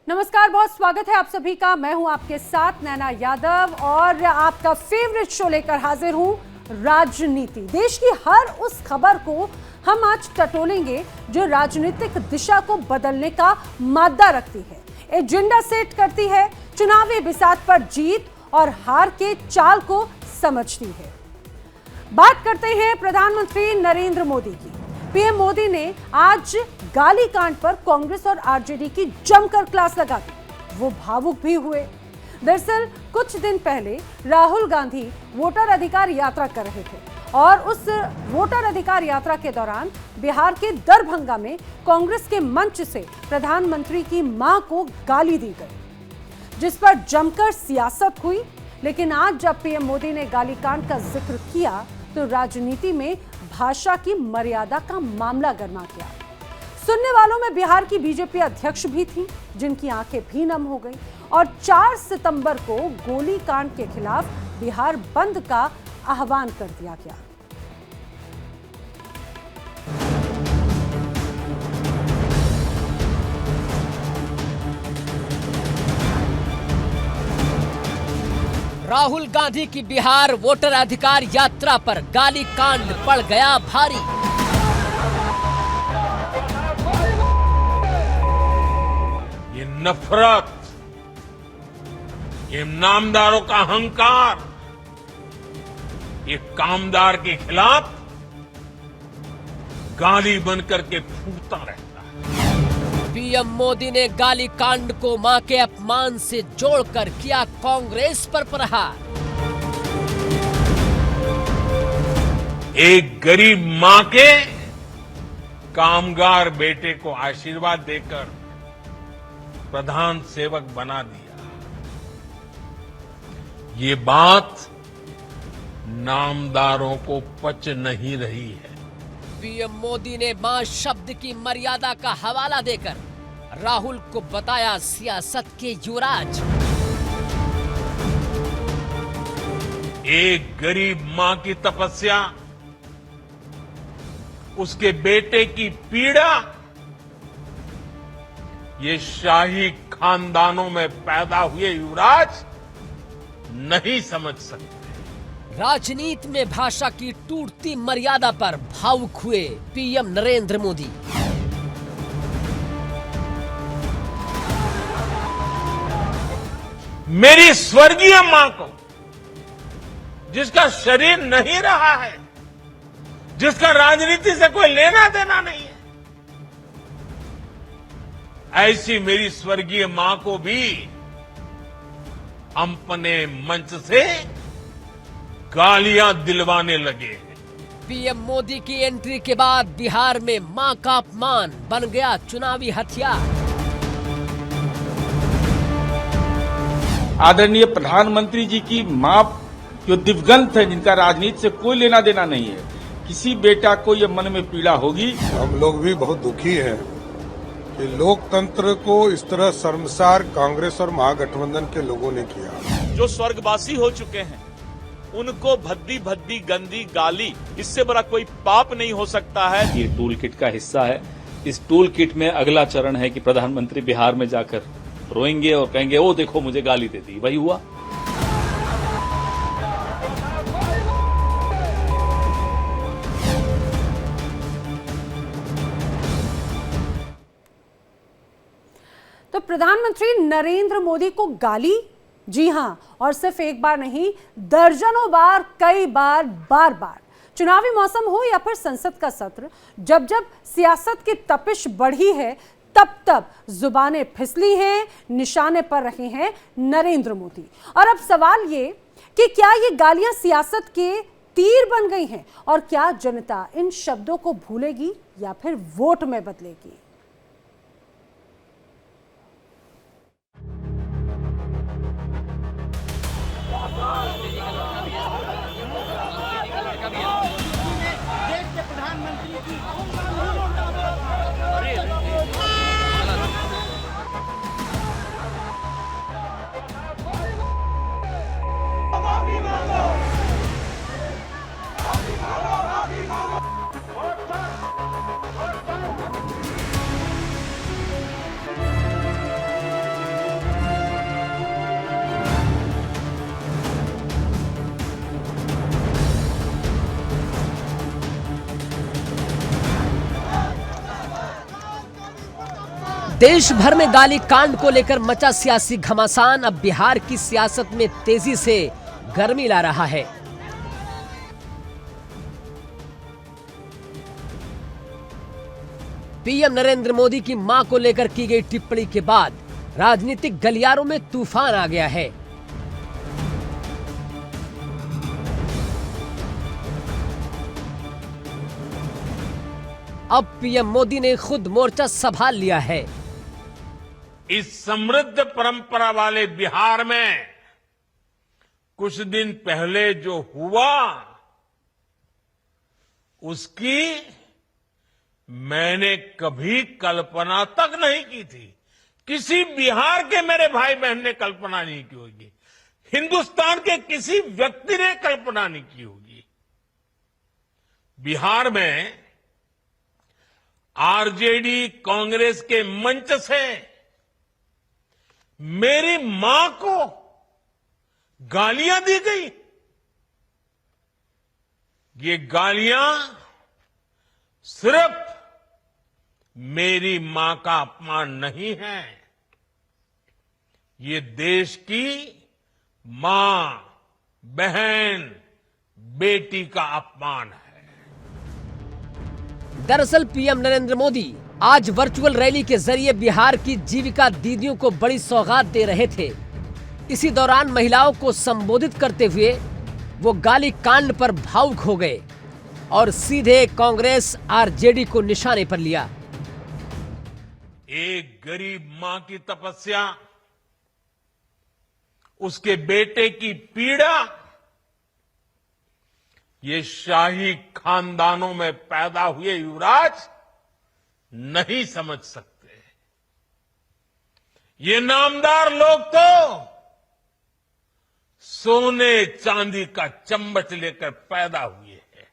नमस्कार, बहुत स्वागत है आप सभी का। मैं हूं आपके साथ नैना यादव और आपका फेवरेट शो लेकर हाजिर हूं, राजनीति। देश की हर उस खबर को हम आज टटोलेंगे जो राजनीतिक दिशा को बदलने का मादा रखती है, एजेंडा सेट करती है, चुनावी बिसात पर जीत और हार के चाल को समझती है। बात करते हैं प्रधानमंत्री नरेंद्र मोदी की। पीएम मोदी ने आज गाली कांड पर कांग्रेस और आरजेडी की जमकर क्लास लगा दी। वो भावुक भी हुए। दरअसल कुछ दिन पहले राहुल गांधी वोटर अधिकार यात्रा कर रहे थे और उस वोटर अधिकार यात्रा के दौरान बिहार के दरभंगा में कांग्रेस के मंच से प्रधानमंत्री की मां को गाली दी गई, जिस पर जमकर सियासत हुई। लेकिन आज जब पीएम मोदी ने गाली कांड का जिक्र किया तो राजनीति में भाषा की मर्यादा का मामला गर्मा गया। सुनने वालों में बिहार की बीजेपी अध्यक्ष भी थी, जिनकी आंखें भी नम हो गई और 4 सितंबर को गोली कांड के खिलाफ बिहार बंद का आह्वान कर दिया गया। राहुल गांधी की बिहार वोटर अधिकार यात्रा पर गाली कांड पड़ गया भारी। ये नफरत, ये नामदारों का अहंकार, ये कामदार के खिलाफ गाली बनकर के फूटता रहता है। पीएम मोदी ने गाली कांड को मां के अपमान से जोड़कर किया कांग्रेस पर प्रहार। एक गरीब मां के कामगार बेटे को आशीर्वाद देकर प्रधान सेवक बना दिया। ये बात नामदारों को पच नहीं रही है। पीएम मोदी ने मां शब्द की मर्यादा का हवाला देकर राहुल को बताया सियासत के युवराज। एक गरीब मां की तपस्या, उसके बेटे की पीड़ा, ये शाही खानदानों में पैदा हुए युवराज नहीं समझ सकते। राजनीति में भाषा की टूटती मर्यादा पर भावुक हुए पीएम नरेंद्र मोदी। मेरी स्वर्गीय मां को, जिसका शरीर नहीं रहा है, जिसका राजनीति से कोई लेना देना नहीं है, ऐसी मेरी स्वर्गीय मां को भी अपने मंच से गालियां दिलवाने लगे हैं। पीएम मोदी की एंट्री के बाद बिहार में मां का अपमान बन गया चुनावी हथियार। आदरणीय प्रधानमंत्री जी की मां जो दिवंगत है, जिनका राजनीति से कोई लेना देना नहीं है, किसी बेटा को ये मन में पीड़ा होगी। हम लोग भी बहुत दुखी हैं कि लोकतंत्र को इस तरह शर्मसार कांग्रेस और महागठबंधन के लोगों ने किया। जो स्वर्गवासी हो चुके हैं उनको भद्दी भद्दी गंदी गाली, इससे बड़ा कोई पाप नहीं हो सकता है। ये टूल किट का हिस्सा है। इस टूल किट में अगला चरण है कि प्रधानमंत्री बिहार में जाकर रोएंगे और कहेंगे ओ देखो मुझे गाली दे दी। वही हुआ। तो प्रधानमंत्री नरेंद्र मोदी को गाली, जी हां, और सिर्फ एक बार नहीं, दर्जनों बार, कई बार, बार बार। चुनावी मौसम हो या फिर संसद का सत्र, जब जब सियासत की तपिश बढ़ी है तब तब जुबानें फिसली हैं, निशाने पर रहे हैं नरेंद्र मोदी। और अब सवाल ये कि क्या ये गालियां सियासत के तीर बन गई हैं और क्या जनता इन शब्दों को भूलेगी या फिर वोट में बदलेगी? देश भर में गाली कांड को लेकर मचा सियासी घमासान अब बिहार की सियासत में तेजी से गर्मी ला रहा है। पीएम नरेंद्र मोदी की मां को लेकर की गई टिप्पणी के बाद राजनीतिक गलियारों में तूफान आ गया है। अब पीएम मोदी ने खुद मोर्चा संभाल लिया है। इस समृद्ध परंपरा वाले बिहार में कुछ दिन पहले जो हुआ उसकी मैंने कभी कल्पना तक नहीं की थी। किसी बिहार के मेरे भाई बहन ने कल्पना नहीं की होगी, हिंदुस्तान के किसी व्यक्ति ने कल्पना नहीं की होगी। बिहार में आरजेडी कांग्रेस के मंच से मेरी मां को गालियां दी गई। ये गालियां सिर्फ मेरी मां का अपमान नहीं है, ये देश की मां, बहन, बेटी का अपमान है। दरअसल पीएम नरेंद्र मोदी आज वर्चुअल रैली के जरिए बिहार की जीविका दीदियों को बड़ी सौगात दे रहे थे। इसी दौरान महिलाओं को संबोधित करते हुए वो गाली कांड पर भावुक हो गए और सीधे कांग्रेस आरजेडी को निशाने पर लिया। एक गरीब मां की तपस्या, उसके बेटे की पीड़ा, ये शाही खानदानों में पैदा हुए युवराज नहीं समझ सकते। ये नामदार लोग तो सोने चांदी का चम्मच लेकर पैदा हुए हैं।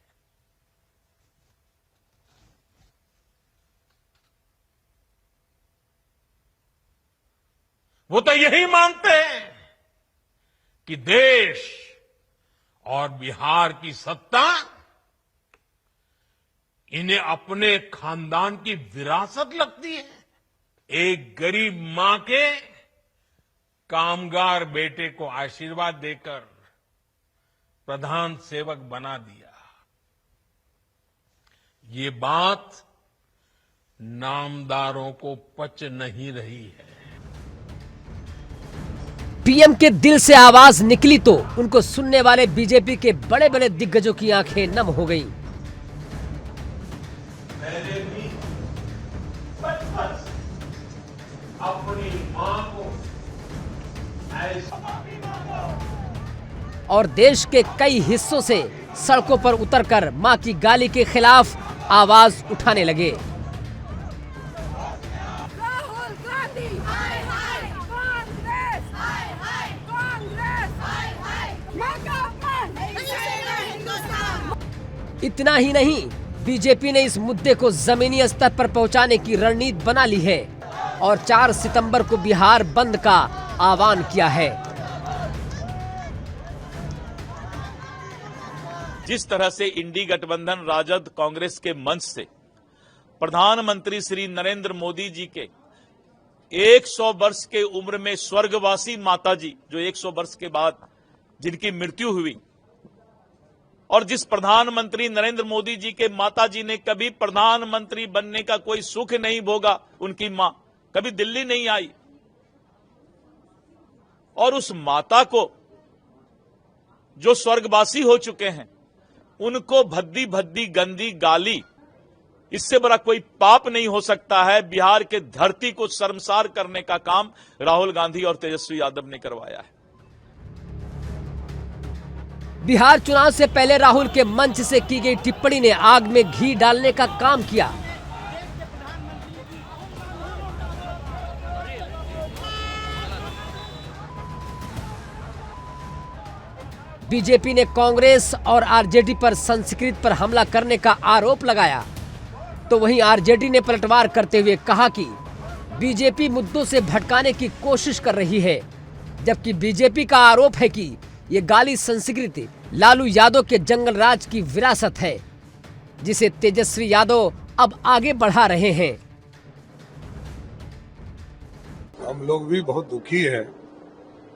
वो तो यही मानते हैं कि देश और बिहार की सत्ता इन्हें अपने खानदान की विरासत लगती है। एक गरीब मां के कामगार बेटे को आशीर्वाद देकर प्रधान सेवक बना दिया। ये बात नामदारों को पच नहीं रही है। पीएम के दिल से आवाज निकली तो उनको सुनने वाले बीजेपी के बड़े बड़े दिग्गजों की आंखें नम हो गईं। मैंने भी बचपन से अपनी मां को और देश के कई हिस्सों से सड़कों पर उतरकर मां की गाली के खिलाफ आवाज उठाने लगे। राहुल गांधी हाय हाय, कांग्रेस हाय हाय, कांग्रेस हाय हाय, मां का अपमान हिंदुस्तान। इतना ही नहीं, बीजेपी ने इस मुद्दे को जमीनी स्तर पर पहुंचाने की रणनीति बना ली है और 4 सितंबर को बिहार बंद का आह्वान किया है। जिस तरह से इंडी गठबंधन राजद कांग्रेस के मंच से प्रधानमंत्री श्री नरेंद्र मोदी जी के 100 वर्ष के उम्र में स्वर्गवासी माताजी, जो 100 वर्ष के बाद जिनकी मृत्यु हुई, और जिस प्रधानमंत्री नरेंद्र मोदी जी के माताजी ने कभी प्रधानमंत्री बनने का कोई सुख नहीं भोगा, उनकी मां कभी दिल्ली नहीं आई, और उस माता को जो स्वर्गवासी हो चुके हैं उनको भद्दी भद्दी गंदी गाली, इससे बड़ा कोई पाप नहीं हो सकता है। बिहार के धरती को शर्मसार करने का काम राहुल गांधी और तेजस्वी यादव ने करवाया है। बिहार चुनाव से पहले राहुल के मंच से की गई टिप्पणी ने आग में घी डालने का काम किया। बीजेपी ने कांग्रेस और आरजेडी पर संस्कृत पर हमला करने का आरोप लगाया, तो वहीं आरजेडी ने पलटवार करते हुए कहा कि बीजेपी मुद्दों से भटकाने की कोशिश कर रही है, जबकि बीजेपी का आरोप है कि ये गाली संस्कृति लालू यादव के जंगल राज की विरासत है, जिसे तेजस्वी यादव अब आगे बढ़ा रहे हैं। हम लोग भी बहुत दुखी हैं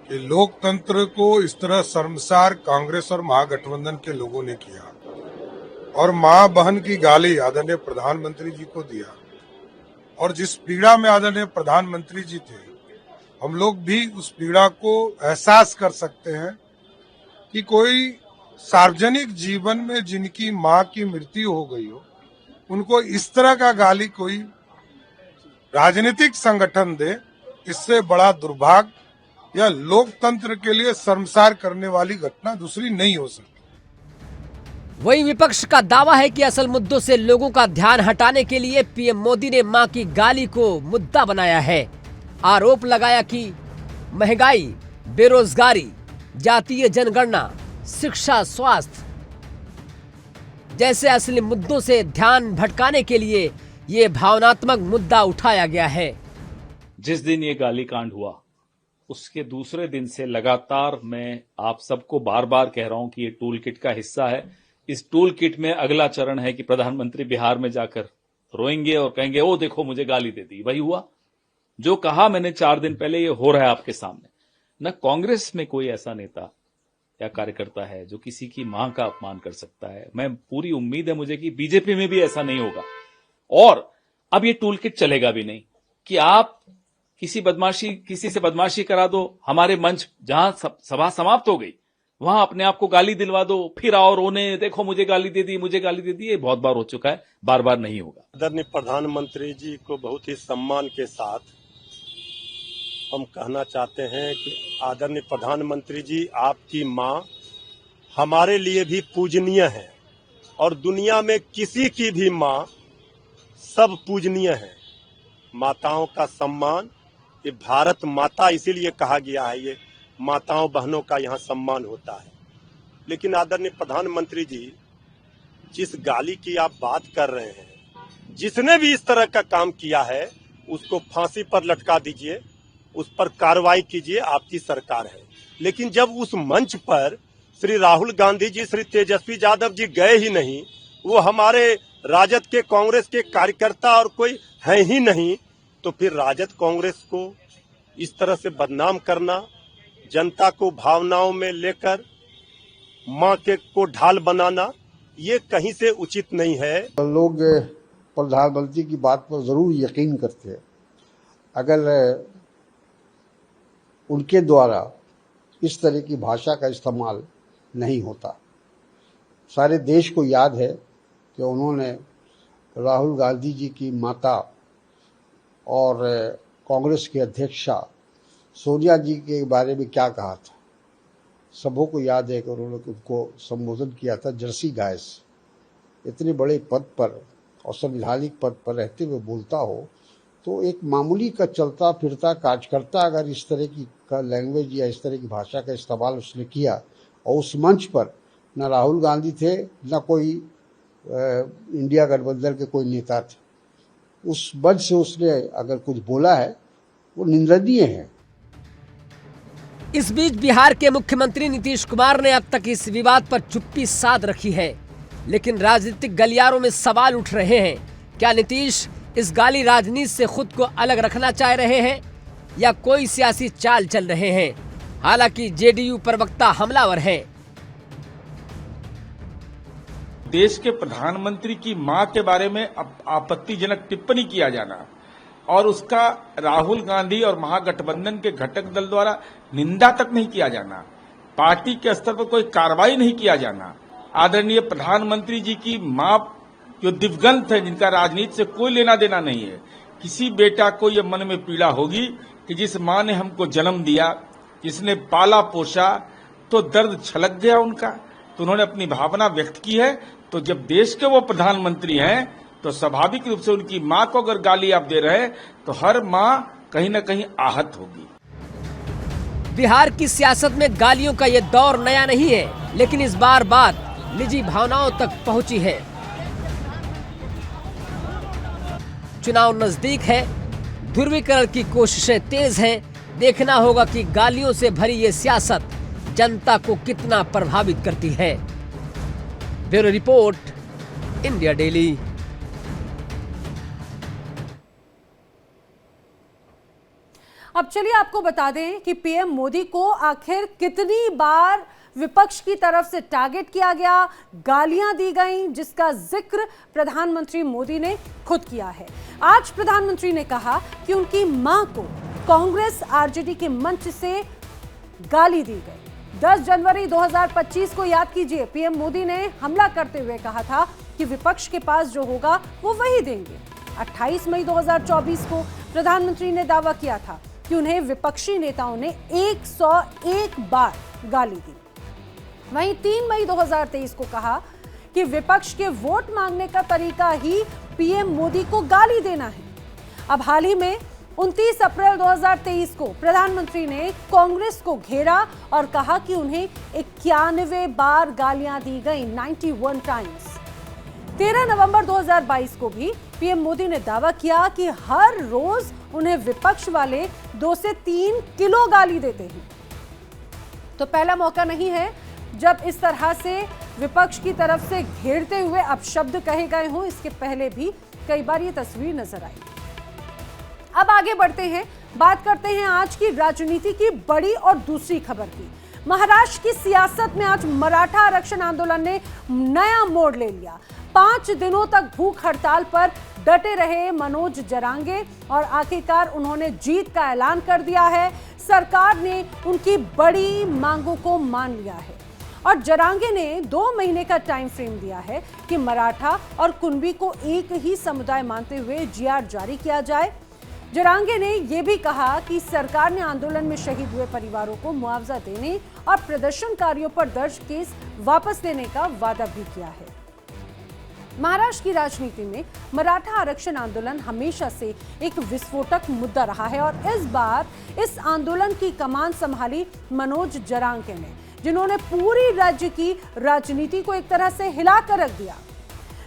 कि लोकतंत्र को इस तरह शर्मसार कांग्रेस और महागठबंधन के लोगों ने किया और मां बहन की गाली आदरणीय प्रधानमंत्री जी को दिया। और जिस पीड़ा में आदरणीय प्रधानमंत्री जी थे, हम लोग भी उस पीड़ा को एहसास कर सकते हैं कि कोई सार्वजनिक जीवन में जिनकी मां की मृत्यु हो गई हो, उनको इस तरह का गाली कोई राजनीतिक संगठन दे, इससे बड़ा दुर्भाग्य या लोकतंत्र के लिए शर्मसार करने वाली घटना दूसरी नहीं हो सकती। वहीं विपक्ष का दावा है कि असल मुद्दों से लोगों का ध्यान हटाने के लिए पीएम मोदी ने मां की गाली को मुद्दा बनाया है। आरोप लगाया कि महंगाई, बेरोजगारी, जातीय जनगणना, शिक्षा, स्वास्थ्य जैसे असली मुद्दों से ध्यान भटकाने के लिए ये भावनात्मक मुद्दा उठाया गया है। जिस दिन ये गाली कांड हुआ उसके दूसरे दिन से लगातार मैं आप सबको बार बार कह रहा हूं कि ये टूल किट का हिस्सा है। इस टूल किट में अगला चरण है कि प्रधानमंत्री बिहार में जाकर रोएंगे और कहेंगे ओ देखो मुझे गाली दे दी। वही हुआ जो कहा मैंने 4 दिन पहले, ये हो रहा है आपके सामने। न कांग्रेस में कोई ऐसा नेता या कार्यकर्ता है जो किसी की मां का अपमान कर सकता है। मैं पूरी उम्मीद है मुझे कि बीजेपी में भी ऐसा नहीं होगा। और अब ये टूल किट चलेगा भी नहीं कि आप किसी से बदमाशी करा दो, हमारे मंच जहां सभा समाप्त हो गई वहां अपने आप को गाली दिलवा दो, फिर आओ रोने, देखो मुझे गाली दे दी, मुझे गाली दे दी। ये बहुत बार हो चुका है, बार बार नहीं होगा। आदरणीय प्रधानमंत्री जी को बहुत ही सम्मान के साथ हम कहना चाहते हैं कि आदरणीय प्रधानमंत्री जी, आपकी मां हमारे लिए भी पूजनीय है और दुनिया में किसी की भी मां सब पूजनीय है। माताओं का सम्मान, ये भारत माता इसीलिए कहा गया है, ये माताओं बहनों का यहाँ सम्मान होता है। लेकिन आदरणीय प्रधानमंत्री जी, जिस गाली की आप बात कर रहे हैं, जिसने भी इस तरह का काम किया है उसको फांसी पर लटका दीजिए, उस पर कार्रवाई कीजिए, आपकी सरकार है। लेकिन जब उस मंच पर श्री राहुल गांधी जी, श्री तेजस्वी यादव जी गए ही नहीं, वो हमारे राजद के, कांग्रेस के कार्यकर्ता और कोई है ही नहीं, तो फिर राजद कांग्रेस को इस तरह से बदनाम करना, जनता को भावनाओं में लेकर मां के को ढाल बनाना, ये कहीं से उचित नहीं है। लोग प्रधानमंत्री की बात पर जरूर यकीन करते हैं। अगर उनके द्वारा इस तरह की भाषा का इस्तेमाल नहीं होता। सारे देश को याद है कि उन्होंने राहुल गांधी जी की माता और कांग्रेस की अध्यक्षा सोनिया जी के बारे में क्या कहा था। सबों को याद है कि उन्होंने उनको संबोधन किया था जर्सी गाय से। इतने बड़े पद पर और संवैधानिक पद पर रहते हुए बोलता हो तो एक मामूली का चलता फिरता कार्यकर्ता अगर इस तरह की लैंग्वेज या इस तरह की भाषा का इस्तेमाल उसने किया, और उस मंच पर न राहुल गांधी थे न कोई इंडिया गठबंधन के कोई नेता थे, उस मंच से उसने अगर कुछ बोला है वो निंदनीय है। इस बीच बिहार के मुख्यमंत्री नीतीश कुमार ने अब तक इस विवाद पर चुप्पी साध रखी है, लेकिन राजनीतिक गलियारों में सवाल उठ रहे हैं। क्या नीतीश इस गाली राजनीति से खुद को अलग रखना चाह रहे हैं या कोई सियासी चाल चल रहे हैं? हालांकि जेडीयू प्रवक्ता हमलावर हैं। देश के प्रधानमंत्री की मां के बारे में आपत्तिजनक टिप्पणी किया जाना और उसका राहुल गांधी और महागठबंधन के घटक दल द्वारा निंदा तक नहीं किया जाना, पार्टी के स्तर पर कोई कार्रवाई नहीं किया जाना, आदरणीय प्रधानमंत्री जी की मां जो दिवंगत है, जिनका राजनीति से कोई लेना देना नहीं है, किसी बेटा को यह मन में पीड़ा होगी कि जिस मां ने हमको जन्म दिया, जिसने पाला पोसा, तो दर्द छलक गया उनका, तो उन्होंने अपनी भावना व्यक्त की है। तो जब देश के वो प्रधानमंत्री हैं तो स्वाभाविक रूप से उनकी मां को अगर गाली आप दे रहे हैं तो हर मां कहीं न कहीं आहत होगी। बिहार की सियासत में गालियों का ये दौर नया नहीं है, लेकिन इस बार बात निजी भावनाओं तक पहुंची है। चुनाव नजदीक है, ध्रुवीकरण की कोशिशें तेज हैं। देखना होगा कि गालियों से भरी ये सियासत जनता को कितना प्रभावित करती है। Bureau report, India daily. अब चलिए आपको बता दें कि पीएम मोदी को आखिर कितनी बार विपक्ष की तरफ से टारगेट किया गया, गालियां दी गईं, जिसका जिक्र प्रधानमंत्री मोदी ने खुद किया है। आज प्रधानमंत्री ने कहा कि उनकी मां को कांग्रेस आरजेडी के मंच से गाली दी गई। 10 जनवरी 2025 को याद कीजिए, पीएम मोदी ने हमला करते हुए कहा था कि विपक्ष के पास जो होगा वो वही देंगे। 28 मई 2024 को प्रधानमंत्री ने दावा किया था कि उन्हें विपक्षी नेताओं ने 101 बार गाली दी। वहीं 3 मई 2023 को कहा कि विपक्ष के वोट मांगने का तरीका ही पीएम मोदी को गाली देना है। अब हाल ही में 29 अप्रैल 2023 को प्रधानमंत्री ने कांग्रेस को घेरा और कहा कि उन्हें 91 बार गालियां दी गई, 91 टाइम्स। 13 नवंबर 2022 को भी पीएम मोदी ने दावा किया कि हर रोज उन्हें विपक्ष वाले 2 से 3 किलो गाली देते हैं। तो पहला मौका नहीं है जब इस तरह से विपक्ष की तरफ से घेरते हुए अपशब्द कहे गए हों। इसके पहले भी कई बार ये तस्वीर नजर आई। अब आगे बढ़ते हैं, बात करते हैं आज की राजनीति की बड़ी और दूसरी खबर की। महाराष्ट्र की सियासत में आज मराठा आरक्षण आंदोलन ने नया मोड़ ले लिया। 5 दिनों तक भूख हड़ताल पर डटे रहे मनोज जरांगे और आखिरकार उन्होंने जीत का ऐलान कर दिया है। सरकार ने उनकी बड़ी मांगों को मान लिया है और जरांगे ने 2 महीने का टाइम फ्रेम दिया है कि मराठा और कुणबी को एक ही समुदाय मानते हुए जीआर जारी किया जाए। जरांगे ने यह भी कहा कि सरकार ने आंदोलन में शहीद हुए परिवारों को मुआवजा देने और प्रदर्शनकारियों पर दर्ज केस वापस लेने का वादा भी किया है। महाराष्ट्र की राजनीति में मराठा आरक्षण आंदोलन हमेशा से एक विस्फोटक मुद्दा रहा है और इस बार इस आंदोलन की कमान संभाली मनोज जरांगे ने, जिन्होंने पूरी राज्य की राजनीति को एक तरह से हिलाकर रख दिया।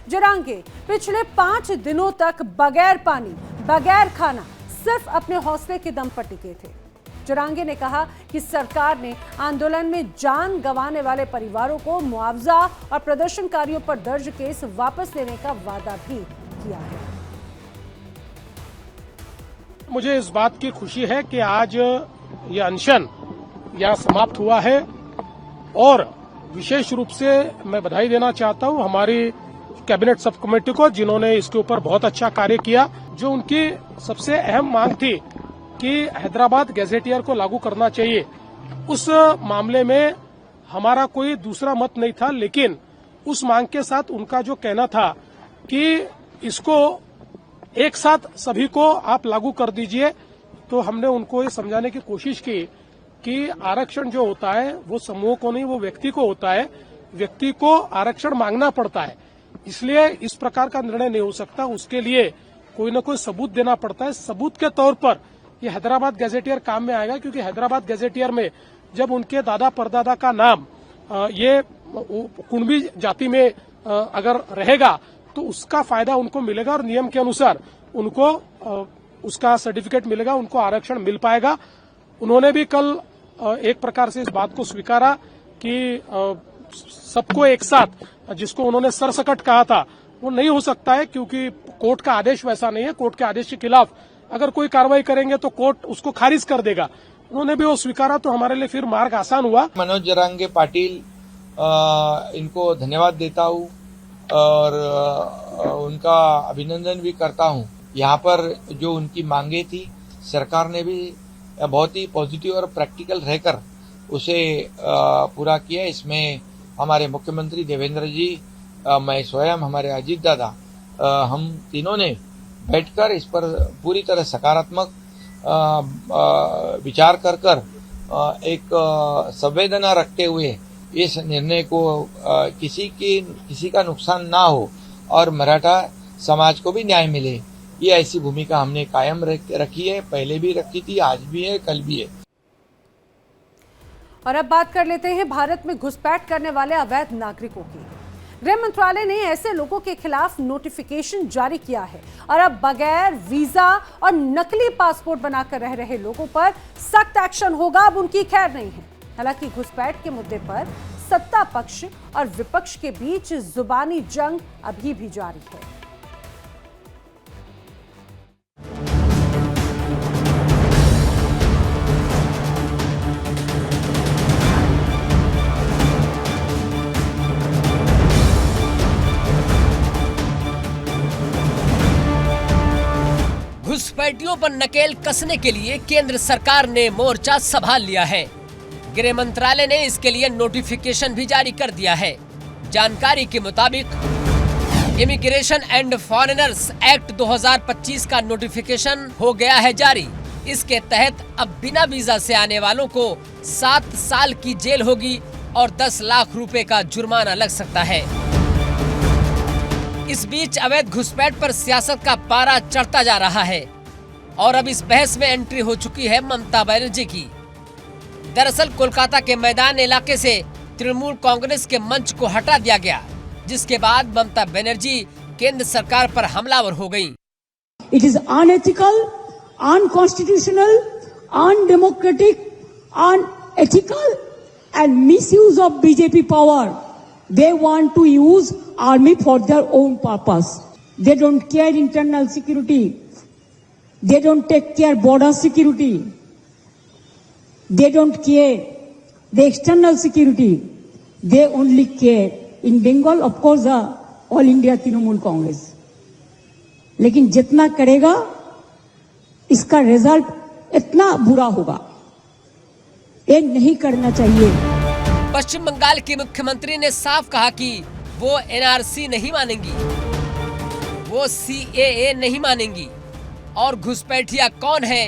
जरांगे पिछले 5 दिनों तक बगैर पानी, बगैर खाना, सिर्फ अपने हौसले के दम पर टिके थे। जरांगे ने कहा कि सरकार ने आंदोलन में जान गंवाने वाले परिवारों को मुआवजा और प्रदर्शनकारियों पर दर्ज केस वापस लेने का वादा भी किया है। मुझे इस बात की खुशी है कि आज ये अनशन यहाँ समाप्त हुआ है और विशेष रूप से मैं बधाई देना चाहता हूँ हमारी कैबिनेट सब कमेटी को, जिन्होंने इसके ऊपर बहुत अच्छा कार्य किया। जो उनकी सबसे अहम मांग थी कि हैदराबाद गैजेटियर को लागू करना चाहिए, उस मामले में हमारा कोई दूसरा मत नहीं था, लेकिन उस मांग के साथ उनका जो कहना था कि इसको एक साथ सभी को आप लागू कर दीजिए, तो हमने उनको ये समझाने की कोशिश की कि आरक्षण जो होता है वो समूह को नहीं, वो व्यक्ति को होता है। व्यक्ति को आरक्षण मांगना पड़ता है, इसलिए इस प्रकार का निर्णय नहीं हो सकता। उसके लिए कोई न कोई सबूत देना पड़ता है। सबूत के तौर पर ये हैदराबाद गैजेटियर काम में आएगा, क्योंकि हैदराबाद गैजेटियर में जब उनके दादा परदादा का नाम ये कुणबी जाति में अगर रहेगा तो उसका फायदा उनको मिलेगा और नियम के अनुसार उनको उसका सर्टिफिकेट मिलेगा, उनको आरक्षण मिल पाएगा। उन्होंने भी कल एक प्रकार से इस बात को स्वीकारा कि सबको एक साथ, जिसको उन्होंने सरसकट कहा था, वो नहीं हो सकता है, क्योंकि कोर्ट का आदेश वैसा नहीं है। कोर्ट के आदेश के खिलाफ अगर कोई कार्रवाई करेंगे तो कोर्ट उसको खारिज कर देगा। उन्होंने भी वो स्वीकारा, तो हमारे लिए फिर मार्ग आसान हुआ। मनोज जरांगे पाटिल इनको धन्यवाद देता हूँ और उनका अभिनंदन भी करता हूँ। यहाँ पर जो उनकी मांगे थी, सरकार ने भी बहुत ही पॉजिटिव और प्रैक्टिकल रहकर उसे पूरा किया। इसमें हमारे मुख्यमंत्री देवेंद्र जी, मैं स्वयं, हमारे अजीत दादा, हम तीनों ने बैठकर इस पर पूरी तरह सकारात्मक विचार कर एक संवेदना रखते हुए इस निर्णय को किसी का नुकसान ना हो और मराठा समाज को भी न्याय मिले, ये ऐसी भूमिका हमने कायम रखी है। पहले भी रखी थी, आज भी है, कल भी है। और अब बात कर लेते हैं भारत में घुसपैठ करने वाले अवैध नागरिकों की। गृह मंत्रालय ने ऐसे लोगों के खिलाफ नोटिफिकेशन जारी किया है और अब बगैर वीजा और नकली पासपोर्ट बनाकर रह रहे लोगों पर सख्त एक्शन होगा। अब उनकी खैर नहीं है। हालांकि घुसपैठ के मुद्दे पर सत्ता पक्ष और विपक्ष के बीच जुबानी जंग अभी भी जारी है। घुसपैठियों पर नकेल कसने के लिए केंद्र सरकार ने मोर्चा संभाल लिया है। गृह मंत्रालय ने इसके लिए नोटिफिकेशन भी जारी कर दिया है। जानकारी के मुताबिक इमिग्रेशन एंड फॉरेनर्स एक्ट 2025 का नोटिफिकेशन हो गया है जारी। इसके तहत अब बिना वीजा से आने वालों को 7 साल की जेल होगी और 10 लाख रुपए का जुर्माना लग सकता है। इस बीच अवैध घुसपैठ पर सियासत का पारा चढ़ता जा रहा है और अब इस बहस में एंट्री हो चुकी है ममता बनर्जी की। दरअसल कोलकाता के मैदान इलाके से तृणमूल कांग्रेस के मंच को हटा दिया गया, जिसके बाद ममता बनर्जी केंद्र सरकार पर हमलावर हो गयी। It is unethical, unconstitutional, undemocratic, unethical and misuse of BJP power. They want to use army for their own purpose. They don't care internal security. They don't take care border security. They don't care the external security. They only care in Bengal, of course, all India Trinamool Congress. लेकिन जितना करेगा इसका result इतना बुरा होगा, ये नहीं करना चाहिए। पश्चिम बंगाल की मुख्यमंत्री ने साफ कहा कि वो एनआरसी नहीं मानेंगी, वो सीएए नहीं मानेंगी और घुसपैठिया कौन है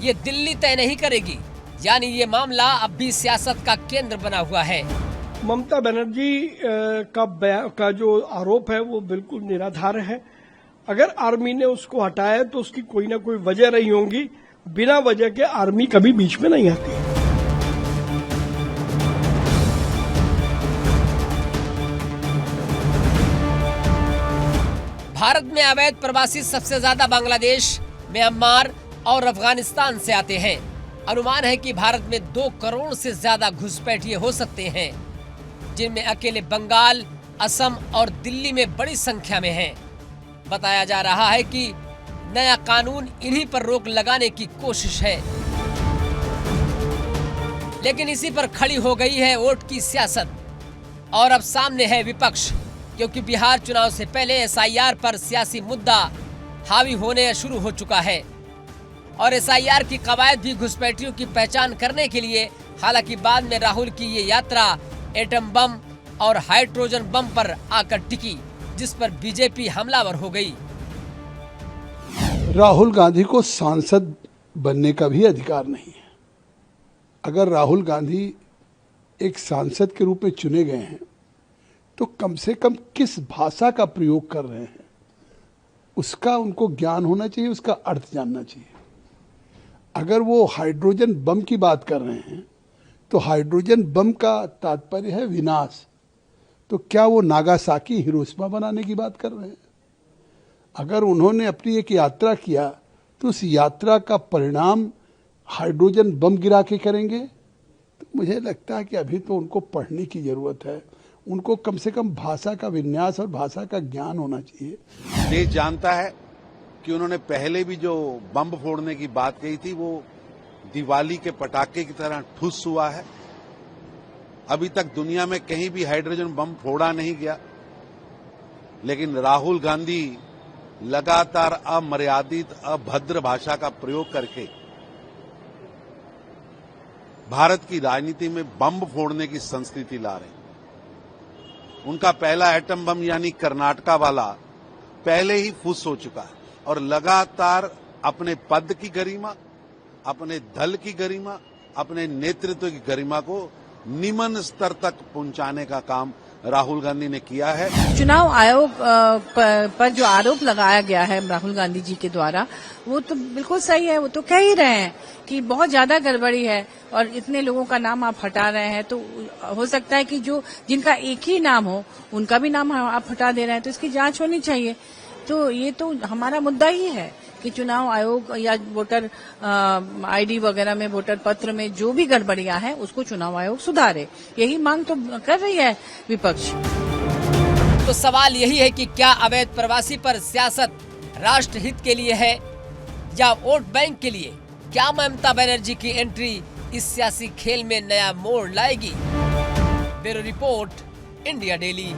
ये दिल्ली तय नहीं करेगी। यानी ये मामला अब भी सियासत का केंद्र बना हुआ है। ममता बनर्जी का जो आरोप है वो बिल्कुल निराधार है। अगर आर्मी ने उसको हटाया तो उसकी कोई ना कोई वजह रही होगी। बिना वजह के आर्मी कभी बीच में नहीं आती है। भारत में अवैध प्रवासी सबसे ज्यादा बांग्लादेश, म्यांमार और अफगानिस्तान से आते हैं। अनुमान है कि भारत में 2 करोड़ से ज्यादा घुसपैठिए हो सकते हैं, जिनमें अकेले बंगाल, असम और दिल्ली में बड़ी संख्या में हैं। बताया जा रहा है कि नया कानून इन्हीं पर रोक लगाने की कोशिश है, लेकिन इसी पर खड़ी हो गई है वोट की सियासत। और अब सामने है विपक्ष, क्योंकि बिहार चुनाव से पहले एसआईआर पर सियासी मुद्दा हावी होने शुरू हो चुका है और एसआईआर की कवायद भी घुसपैठियों की पहचान करने के लिए। हालांकि बाद में राहुल की ये यात्रा एटम बम और हाइड्रोजन बम पर आकर टिकी, जिस पर बीजेपी हमलावर हो गई। राहुल गांधी को सांसद बनने का भी अधिकार नहीं है। अगर राहुल गांधी एक सांसद के रूप में चुने गए हैं तो कम से कम किस भाषा का प्रयोग कर रहे हैं उसका उनको ज्ञान होना चाहिए, उसका अर्थ जानना चाहिए। अगर वो हाइड्रोजन बम की बात कर रहे हैं तो हाइड्रोजन बम का तात्पर्य है विनाश, तो क्या वो नागासाकी, हिरोशिमा बनाने की बात कर रहे हैं? अगर उन्होंने अपनी एक यात्रा किया तो उस यात्रा का परिणाम हाइड्रोजन बम गिरा के करेंगे? तो मुझे लगता है कि अभी तो उनको पढ़ने की जरूरत है। उनको कम से कम भाषा का विन्यास और भाषा का ज्ञान होना चाहिए। देश जानता है कि उन्होंने पहले भी जो बम फोड़ने की बात कही थी वो दिवाली के पटाखे की तरह ठुस हुआ है। अभी तक दुनिया में कहीं भी हाइड्रोजन बम फोड़ा नहीं गया, लेकिन राहुल गांधी लगातार अमर्यादित, अभद्र भाषा का प्रयोग करके भारत की राजनीति में बम फोड़ने की संस्कृति ला रहे हैं। उनका पहला एटम बम यानी कर्नाटका वाला पहले ही फुस हो चुका है और लगातार अपने पद की गरिमा, अपने दल की गरिमा, अपने नेतृत्व की गरिमा को निम्न स्तर तक पहुंचाने का काम राहुल गांधी ने किया है। चुनाव आयोग पर जो आरोप लगाया गया है राहुल गांधी जी के द्वारा, वो तो बिल्कुल सही है। वो तो कह ही रहे हैं कि बहुत ज्यादा गड़बड़ी है और इतने लोगों का नाम आप हटा रहे हैं, तो हो सकता है कि जो जिनका एक ही नाम हो उनका भी नाम आप हटा दे रहे हैं, तो इसकी जांच होनी चाहिए। तो ये तो हमारा मुद्दा ही है कि चुनाव आयोग या वोटर आईडी वगैरह में, वोटर पत्र में जो भी गड़बड़ियां हैं उसको चुनाव आयोग सुधारे। यही मांग तो कर रही है विपक्ष। तो सवाल यही है कि क्या अवैध प्रवासी पर सियासत राष्ट्र हित के लिए है या वोट बैंक के लिए? क्या ममता बनर्जी की एंट्री इस सियासी खेल में नया मोड़ लाएगी? Bureau report, India daily.